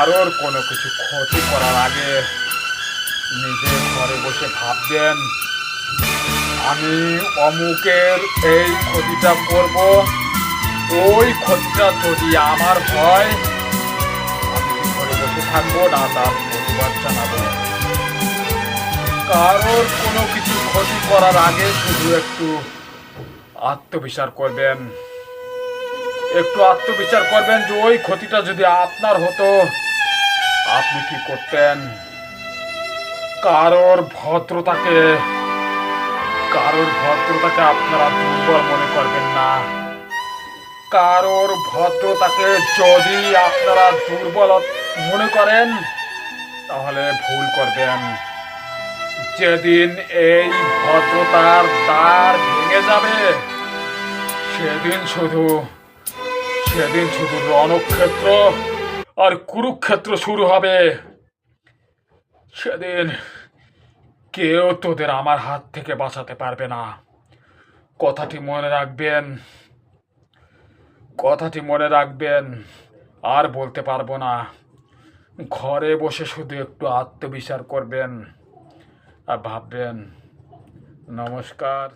কারোর কোনো কিছু ক্ষতি করার আগে নিজে ঘরে বসে ভাববেন, আমি অমুকের এই ক্ষতিটা করব, ওই ক্ষতিটা যদি আমার হয় আমি কি ঘরে বসে থাকবো না তার প্রতিবাদ জানাবো। কারোর কোনো কিছু ক্ষতি করার আগে শুধু একটু আত্মবিচার করবেন, একটু আত্মবিচার করবেন যে ওই ক্ষতিটা যদি আপনার হতো আপনি কি করতেন। কারোর ভদ্রতাকে কারোর ভদ্রতাকে আপনারা দুর্বল মনে করবেন না। কারোর ভদ্রতাকে যদি আপনারা দুর্বল মনে করেন তাহলে ভুল করবেন। যেদিন এই ভদ্রতার দ্বার ভেঙে যাবে সেদিন শুধু সেদিন শুধু রণক্ষেত্র আর কুরুক্ষেত্র শুরু হবে। সেদিন কেউ তোদের আমার হাত থেকে বাঁচাতে পারবে না। কথাটি মনে রাখবেন, কথাটি মনে রাখবেন। আর বলতে পারবো না। ঘরে বসে শুধু একটু আত্মবিচার করবেন আর ভাববেন। নমস্কার।